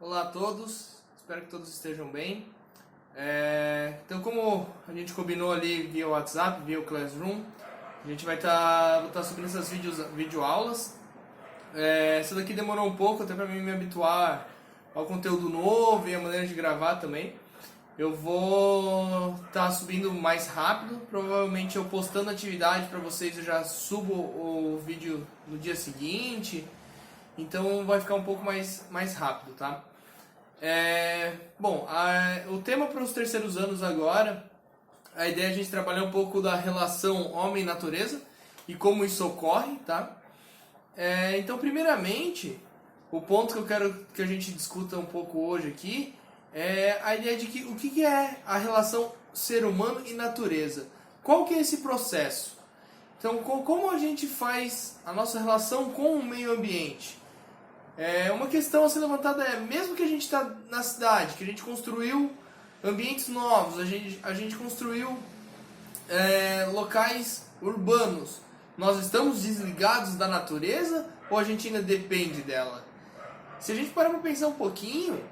Olá a todos, espero que todos estejam bem. Então, como a gente combinou ali via WhatsApp, via o Classroom, a gente vai estar subindo essas videoaulas. Essa daqui demorou um pouco até para mim me habituar ao conteúdo novo e a maneira de gravar também. Eu vou estar subindo mais rápido, provavelmente eu postando atividade para vocês eu já subo o vídeo no dia seguinte, então vai ficar um pouco mais rápido, tá? O tema para os terceiros anos agora, a ideia é a gente trabalhar um pouco da relação homem-natureza e como isso ocorre, tá? Então, primeiramente, o ponto que eu quero que a gente discuta um pouco hoje aqui é a ideia de que o que é a relação ser humano e natureza. Qual que é esse processo? Então, como a gente faz a nossa relação com o meio ambiente? Uma questão a ser levantada mesmo que a gente está na cidade, que a gente construiu ambientes novos, a gente construiu locais urbanos, nós estamos desligados da natureza ou a gente ainda depende dela? Se a gente parar para pensar um pouquinho,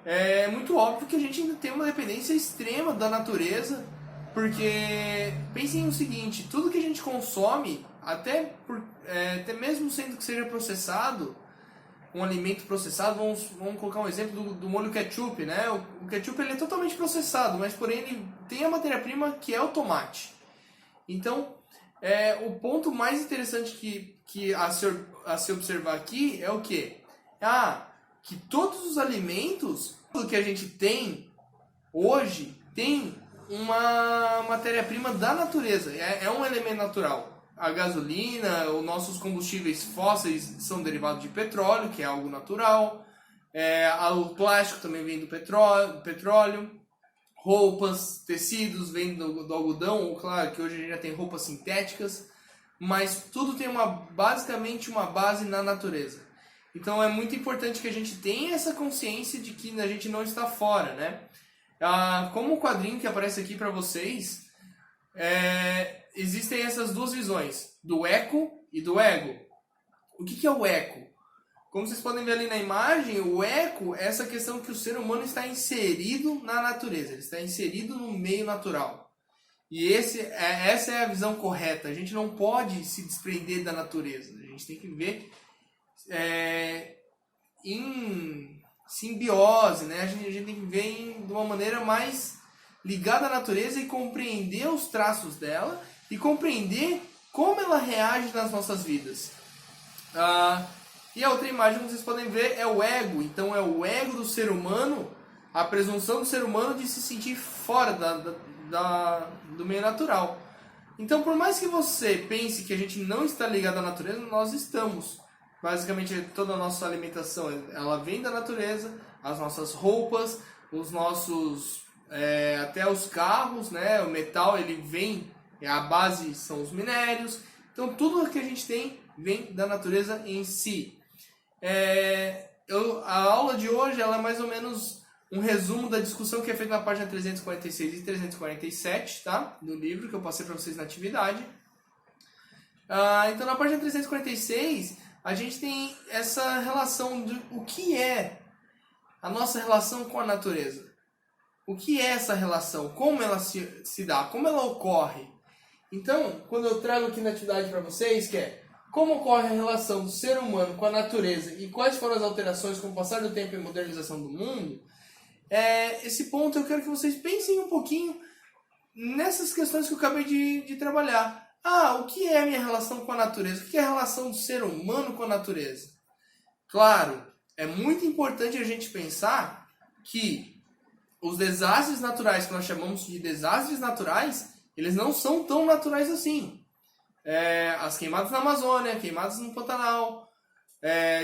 é muito óbvio que a gente ainda tem uma dependência extrema da natureza, porque pensem no seguinte, tudo que a gente consome, até mesmo sendo que seja processado, um alimento processado, vamos colocar um exemplo do molho ketchup, né? O ketchup ele é totalmente processado, mas porém ele tem a matéria-prima que é o tomate. Então, o ponto mais interessante que a se observar aqui é o quê? Que todos os alimentos, tudo que a gente tem hoje, tem uma matéria-prima da natureza, é um elemento natural. A gasolina, os nossos combustíveis fósseis são derivados de petróleo, que é algo natural. O plástico também vem do petróleo. Roupas, tecidos vêm do algodão. Claro que hoje a gente já tem roupas sintéticas, mas tudo tem basicamente uma base na natureza. Então é muito importante que a gente tenha essa consciência de que a gente não está fora, né? Como o quadrinho que aparece aqui para vocês, existem essas duas visões, do eco e do ego. O que é o eco? Como vocês podem ver ali na imagem, o eco é essa questão que o ser humano está inserido na natureza, ele está inserido no meio natural. E essa é a visão correta, a gente não pode se desprender da natureza, a gente tem que ver em simbiose, né? A gente tem que ver de uma maneira mais ligada à natureza e compreender os traços dela e compreender como ela reage nas nossas vidas. E a outra imagem que vocês podem ver é o ego. Então é o ego do ser humano, a presunção do ser humano de se sentir fora do meio natural. Então, por mais que você pense que a gente não está ligado à natureza, nós estamos. Basicamente, toda a nossa alimentação ela vem da natureza, as nossas roupas, os nossos até os carros, né? O metal ele vem, a base são os minérios. Então tudo que a gente tem vem da natureza em si. A aula de hoje ela é mais ou menos um resumo da discussão que é feita na página 346 e 347, tá? Do livro que eu passei para vocês na atividade. Então na página 346 a gente tem essa relação de o que é a nossa relação com a natureza. O que é essa relação? Como ela se dá? Como ela ocorre? Então, quando eu trago aqui na atividade para vocês, que é como ocorre a relação do ser humano com a natureza e quais foram as alterações com o passar do tempo e modernização do mundo, esse ponto eu quero que vocês pensem um pouquinho nessas questões que eu acabei de trabalhar. O que é a minha relação com a natureza? O que é a relação do ser humano com a natureza? Claro, é muito importante a gente pensar que os desastres naturais que nós chamamos de desastres naturais, eles não são tão naturais assim. As queimadas na Amazônia, queimadas no Pantanal,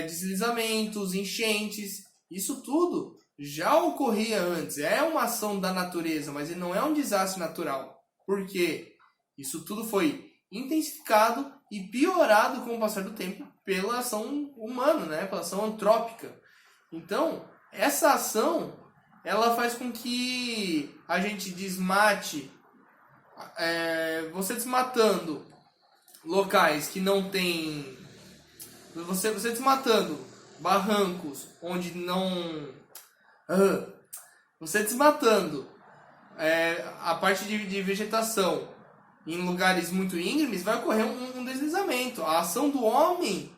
deslizamentos, enchentes, isso tudo já ocorria antes. É uma ação da natureza, mas ele não é um desastre natural. Por quê? Isso tudo foi intensificado e piorado com o passar do tempo pela ação humana, né? Pela ação antrópica. Então, essa ação ela faz com que a gente desmate, você desmatando locais que não tem, você desmatando barrancos, onde não... Você desmatando a parte de vegetação em lugares muito íngremes, vai ocorrer um deslizamento. A ação do homem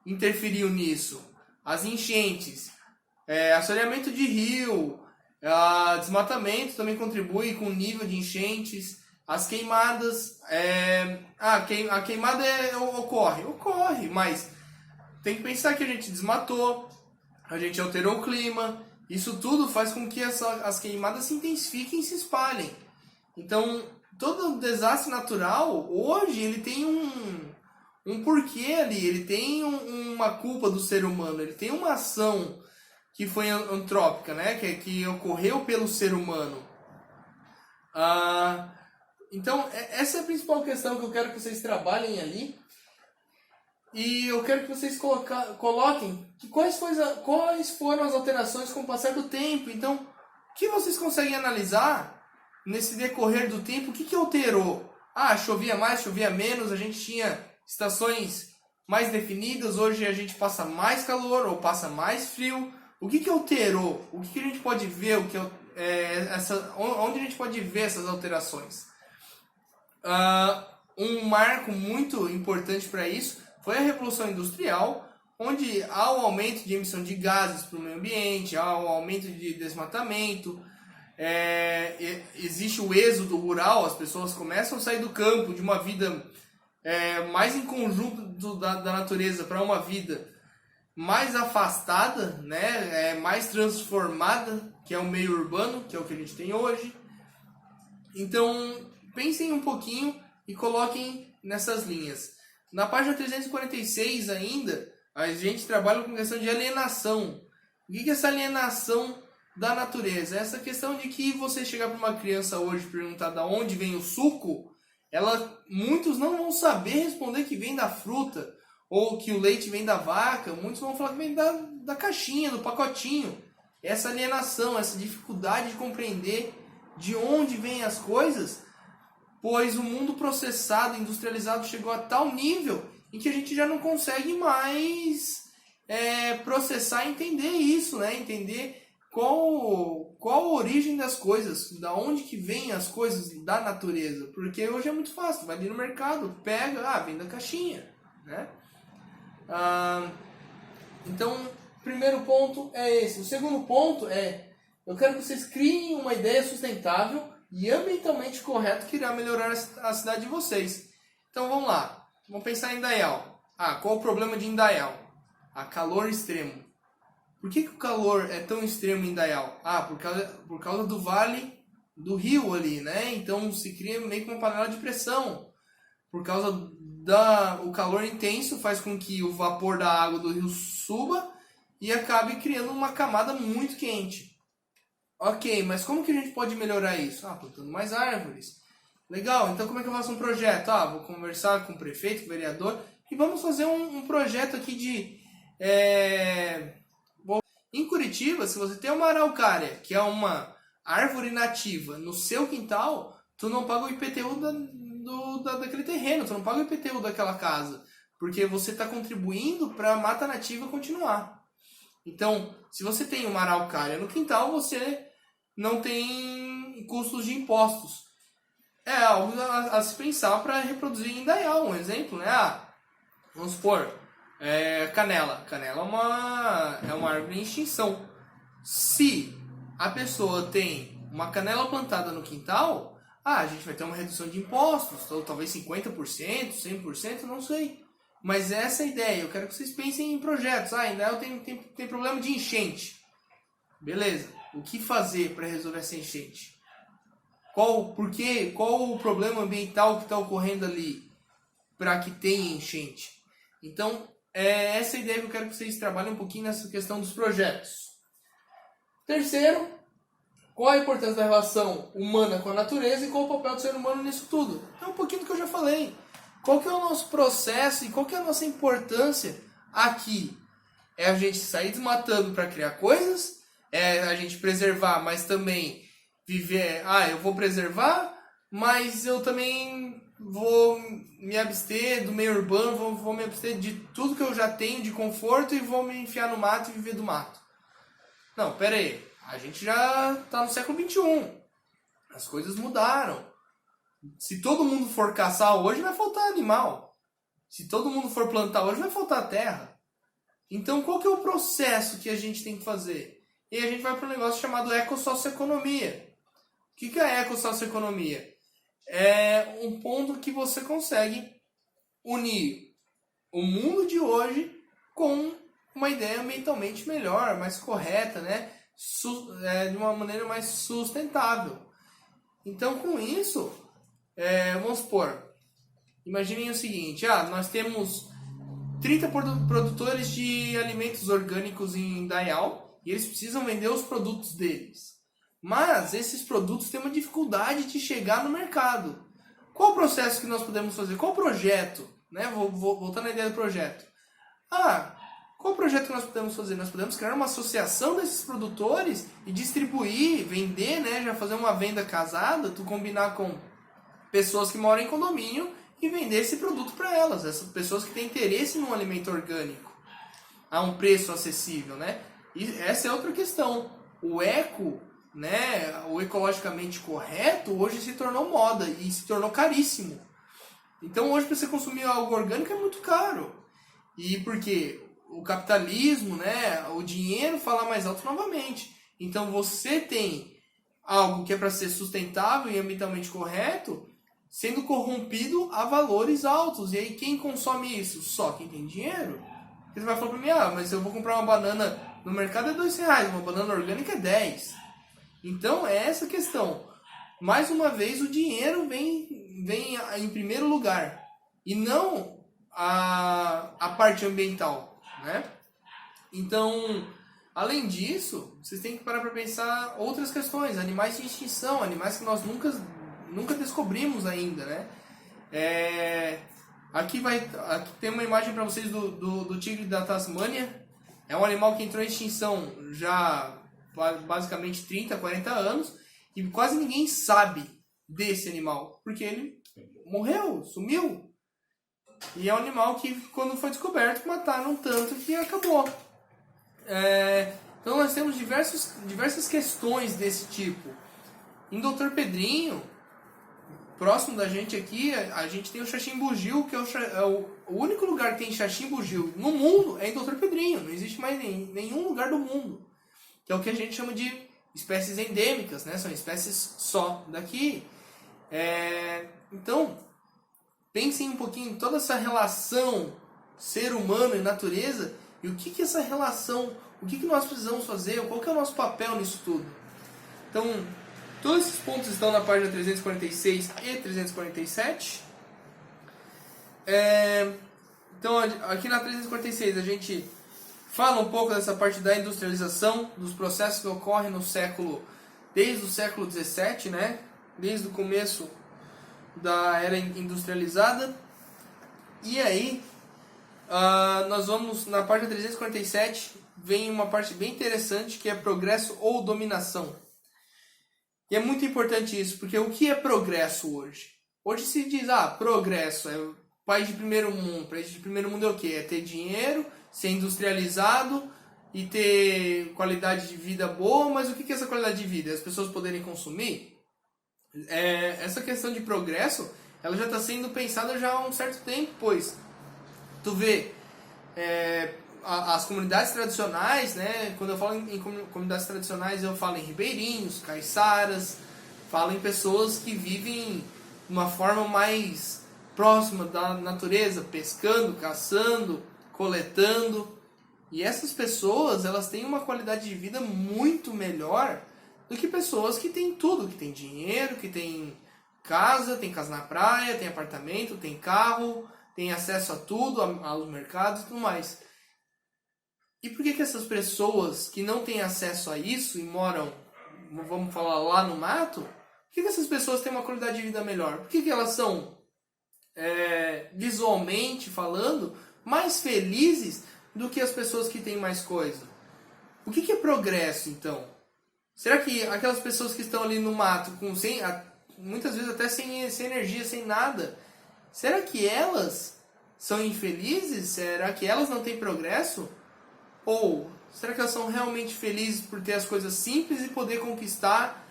interferiu nisso. As enchentes, assoreamento de rio, desmatamento também contribui com o nível de enchentes. As queimadas, a queimada ocorre, mas tem que pensar que a gente desmatou, a gente alterou o clima. Isso tudo faz com que as queimadas se intensifiquem e se espalhem. Então, todo desastre natural, hoje, ele tem um porquê ali, ele tem uma culpa do ser humano, ele tem uma ação que foi antrópica, né? que ocorreu pelo ser humano. Então, essa é a principal questão que eu quero que vocês trabalhem ali. E eu quero que vocês coloquem quais foram as alterações com o passar do tempo. Então, o que vocês conseguem analisar nesse decorrer do tempo? O que alterou? Chovia mais, chovia menos, a gente tinha estações mais definidas, hoje a gente passa mais calor ou passa mais frio. O que alterou? O que a gente pode ver? Onde a gente pode ver essas alterações? Um marco muito importante para isso foi a Revolução Industrial, onde há um aumento de emissão de gases para o meio ambiente, há um aumento de desmatamento, existe o êxodo rural, as pessoas começam a sair do campo de uma vida mais em conjunto da natureza para uma vida mais afastada, né? Mais transformada, que é o meio urbano, que é o que a gente tem hoje. Então, pensem um pouquinho e coloquem nessas linhas. Na página 346 ainda, a gente trabalha com questão de alienação. O que é essa alienação da natureza? Essa questão de que você chegar para uma criança hoje e perguntar de onde vem o suco, muitos não vão saber responder que vem da fruta, ou que o leite vem da vaca, muitos vão falar que vem da caixinha, do pacotinho. Essa alienação, essa dificuldade de compreender de onde vêm as coisas, pois o mundo processado, industrializado chegou a tal nível em que a gente já não consegue mais processar e entender isso, né? Entender qual a origem das coisas, da onde que vêm as coisas da natureza. Porque hoje é muito fácil, vai ali no mercado, pega, vem da caixinha, né? Então, o primeiro ponto é esse. O segundo ponto eu quero que vocês criem uma ideia sustentável e ambientalmente correto que irá melhorar a cidade de vocês. Então vamos lá, vamos pensar em Indaial. Qual o problema de Indaial? Calor extremo. Por que o calor é tão extremo em Indaial? Por causa do vale do rio ali, né? Então se cria meio que uma panela de pressão. Por causa o calor intenso faz com que o vapor da água do rio suba e acabe criando uma camada muito quente. Ok, mas como que a gente pode melhorar isso? Plantando mais árvores. Legal, então como é que eu faço um projeto? Vou conversar com o prefeito, com o vereador, e vamos fazer um projeto aqui de... Em Curitiba, se você tem uma araucária, que é uma árvore nativa, no seu quintal, tu não paga o IPTU daquele terreno, tu não paga o IPTU daquela casa, porque você está contribuindo para a mata nativa continuar. Então, se você tem uma araucária no quintal, você não tem custos de impostos. É algo a se pensar para reproduzir em Indaial, um exemplo, né? Vamos supor, canela. Canela é uma árvore em extinção. Se a pessoa tem uma canela plantada no quintal, a gente vai ter uma redução de impostos, ou talvez 50%, 100%, não sei. Mas essa é a ideia. Eu quero que vocês pensem em projetos. Indaial tem problema de enchente. Beleza. O que fazer para resolver essa enchente? Qual o problema ambiental que está ocorrendo ali para que tenha enchente? Então, essa é a ideia que eu quero que vocês trabalhem um pouquinho nessa questão dos projetos. Terceiro, qual a importância da relação humana com a natureza e qual o papel do ser humano nisso tudo? É um pouquinho do que eu já falei. Qual que é o nosso processo e qual que é a nossa importância aqui? É a gente sair desmatando para criar coisas, é a gente preservar, mas também viver... eu vou preservar, mas eu também vou me abster do meio urbano, vou me abster de tudo que eu já tenho de conforto e vou me enfiar no mato e viver do mato. Não, pera aí. A gente já está no século XXI. As coisas mudaram. Se todo mundo for caçar hoje, vai faltar animal. Se todo mundo for plantar hoje, vai faltar terra. Então, qual que é o processo que a gente tem que fazer? E a gente vai para um negócio chamado ecossocioeconomia. O que é a ecossocioeconomia? É um ponto que você consegue unir o mundo de hoje com uma ideia ambientalmente melhor, mais correta, né? De uma maneira mais sustentável. Então, com isso, vamos supor, imaginem o seguinte, nós temos 30 produtores de alimentos orgânicos em Dayal e eles precisam vender os produtos deles. Mas esses produtos têm uma dificuldade de chegar no mercado. Qual o processo que nós podemos fazer? Qual o projeto? Né? Voltando à ideia do projeto. Qual o projeto que nós podemos fazer? Nós podemos criar uma associação desses produtores e distribuir, vender, né? Já fazer uma venda casada, tu combinar com pessoas que moram em condomínio e vender esse produto para elas. Essas pessoas que têm interesse num alimento orgânico a um preço acessível, né? E essa é outra questão. O ecologicamente correto hoje se tornou moda e se tornou caríssimo. Então hoje para você consumir algo orgânico é muito caro. E por quê? O capitalismo, né, o dinheiro fala mais alto novamente. Então você tem algo que é para ser sustentável e ambientalmente correto sendo corrompido a valores altos. E aí quem consome isso? Só quem tem dinheiro. Você vai falar para mim, mas eu vou comprar uma banana no mercado é R$2, uma banana orgânica é 10. Então é essa questão. Mais uma vez o dinheiro vem em primeiro lugar e não a parte ambiental, né? Então, além disso, vocês têm que parar para pensar outras questões, animais de extinção, animais que nós nunca descobrimos ainda, né? Aqui tem uma imagem para vocês do tigre da Tasmânia. É um animal que entrou em extinção já basicamente 30, 40 anos e quase ninguém sabe desse animal, porque ele morreu, sumiu. E é um animal que, quando foi descoberto, mataram tanto que acabou. Então nós temos diversas questões desse tipo. Em Doutor Pedrinho, próximo da gente aqui, a gente tem o Xaxim-Bugio, que é o único lugar que tem Xaxim-Bugio no mundo é em Doutor Pedrinho. Não existe mais nenhum lugar do mundo. Que é o que a gente chama de espécies endêmicas, né? São espécies só daqui. Então, pensem um pouquinho em toda essa relação ser humano e natureza e o que essa relação, o que nós precisamos fazer, qual que é o nosso papel nisso tudo. Então, todos esses pontos estão na página 346 e 347. Então, aqui na 346 a gente fala um pouco dessa parte da industrialização, dos processos que ocorrem desde o século XVII, né? Desde o começo da era industrializada. E aí, nós vamos na página 347, vem uma parte bem interessante que é progresso ou dominação. E é muito importante isso, porque o que é progresso hoje? Hoje se diz, progresso é o país de primeiro mundo. País de primeiro mundo é o quê? É ter dinheiro, ser industrializado e ter qualidade de vida boa, mas o que é essa qualidade de vida? As pessoas poderem consumir? Essa questão de progresso, ela já está sendo pensada já há um certo tempo, pois tu vê as comunidades tradicionais, né? Quando eu falo em comunidades tradicionais, eu falo em ribeirinhos, caiçaras, falo em pessoas que vivem de uma forma mais próxima da natureza, pescando, caçando, coletando. E essas pessoas, elas têm uma qualidade de vida muito melhor do que pessoas que têm tudo, que têm dinheiro, que têm casa, tem casa na praia, tem apartamento, tem carro, tem acesso a tudo, aos mercados e tudo mais. E por que essas pessoas que não têm acesso a isso e moram, vamos falar, lá no mato, por que essas pessoas têm uma qualidade de vida melhor? Por que elas são, visualmente falando, mais felizes do que as pessoas que têm mais coisa? O que é progresso, então? Será que aquelas pessoas que estão ali no mato, muitas vezes até sem energia, sem nada, será que elas são infelizes? Será que elas não têm progresso? Ou será que elas são realmente felizes por ter as coisas simples e poder conquistar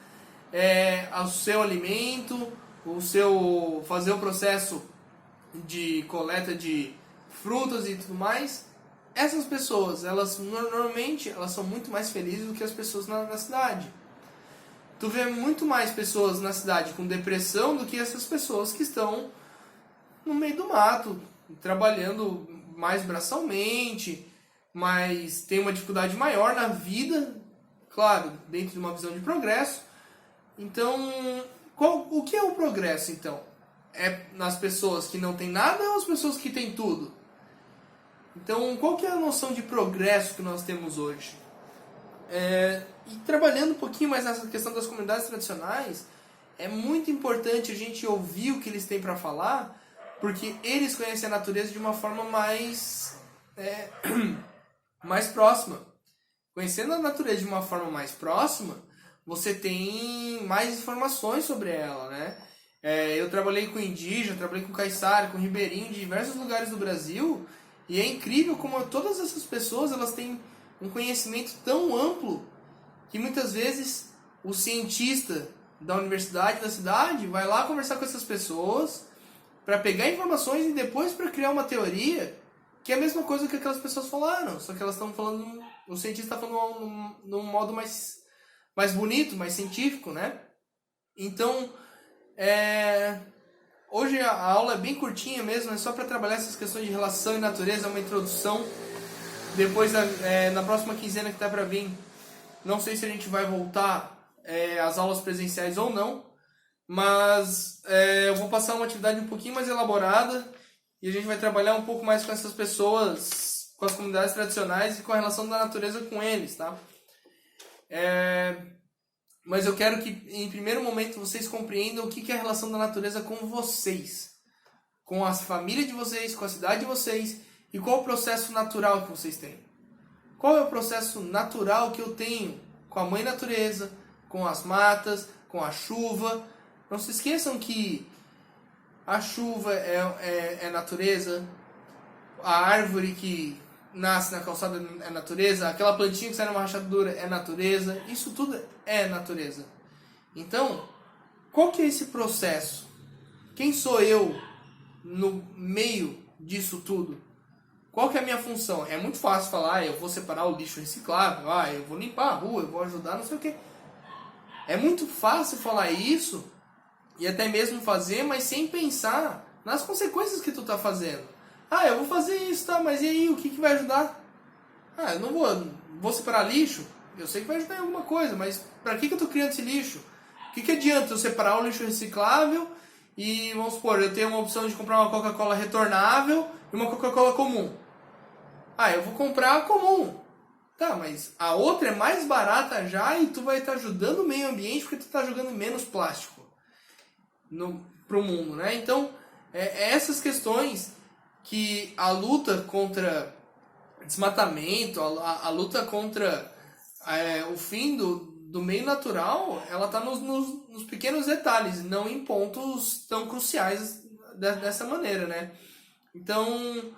o seu alimento, fazer o processo de coleta de frutas e tudo mais? Essas pessoas, elas normalmente elas são muito mais felizes do que as pessoas na cidade. Tu vê muito mais pessoas na cidade com depressão do que essas pessoas que estão no meio do mato, trabalhando mais braçalmente, mas tem uma dificuldade maior na vida, claro, dentro de uma visão de progresso. Então, o que é o progresso, então? É nas pessoas que não têm nada ou as pessoas que têm tudo? Então, qual que é a noção de progresso que nós temos hoje? E trabalhando um pouquinho mais nessa questão das comunidades tradicionais, é muito importante a gente ouvir o que eles têm para falar, porque eles conhecem a natureza de uma forma mais próxima. Conhecendo a natureza de uma forma mais próxima, você tem mais informações sobre ela, né? Eu trabalhei com indígena, trabalhei com caiçara, com ribeirinho, de diversos lugares do Brasil, e é incrível como todas essas pessoas elas têm um conhecimento tão amplo que muitas vezes o cientista da universidade, da cidade, vai lá conversar com essas pessoas para pegar informações e depois para criar uma teoria que é a mesma coisa que aquelas pessoas falaram, só que elas estão falando, o cientista está falando num modo mais bonito, mais científico, né? Então, hoje a aula é bem curtinha mesmo, é só para trabalhar essas questões de relação e natureza, uma introdução. Depois, na próxima quinzena que está para vir, não sei se a gente vai voltar às aulas presenciais ou não, mas eu vou passar uma atividade um pouquinho mais elaborada e a gente vai trabalhar um pouco mais com essas pessoas, com as comunidades tradicionais e com a relação da natureza com eles, tá? Mas eu quero que, em primeiro momento, vocês compreendam o que é a relação da natureza com vocês, com a família de vocês, com a cidade de vocês, e qual o processo natural que vocês têm. Qual é o processo natural que eu tenho com a mãe natureza, com as matas, com a chuva. Não se esqueçam que a chuva é natureza, a árvore que nasce na calçada é natureza, aquela plantinha que sai numa rachadura é natureza, isso tudo é natureza. Então, qual que é esse processo? Quem sou eu no meio disso tudo? Qual que é a minha função? É muito fácil falar, eu vou separar o lixo reciclável, eu vou limpar a rua, eu vou ajudar, não sei o quê. É muito fácil falar isso e até mesmo fazer, mas sem pensar nas consequências que tu tá fazendo. Eu vou fazer isso, tá? Mas e aí, o que vai ajudar? Eu não vou separar lixo? Eu sei que vai ajudar em alguma coisa, mas pra que eu tô criando esse lixo? O que adianta eu separar o lixo reciclável e, vamos supor, eu tenho uma opção de comprar uma Coca-Cola retornável e uma Coca-Cola comum? Eu vou comprar a comum. Tá, mas a outra é mais barata já e tu vai estar ajudando o meio ambiente porque tu tá jogando menos plástico pro mundo, né? Então, essas questões que a luta contra desmatamento, a luta contra o fim do meio natural, ela está nos pequenos detalhes, não em pontos tão cruciais dessa maneira, né? Então,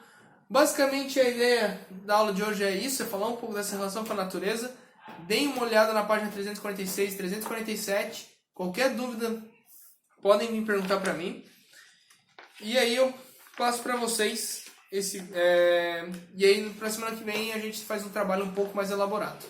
basicamente a ideia da aula de hoje é isso, é falar um pouco dessa relação com a natureza. Deem uma olhada na página 346, 347. Qualquer dúvida, podem me perguntar para mim. E aí eu passo para vocês e aí na semana que vem a gente faz um trabalho um pouco mais elaborado.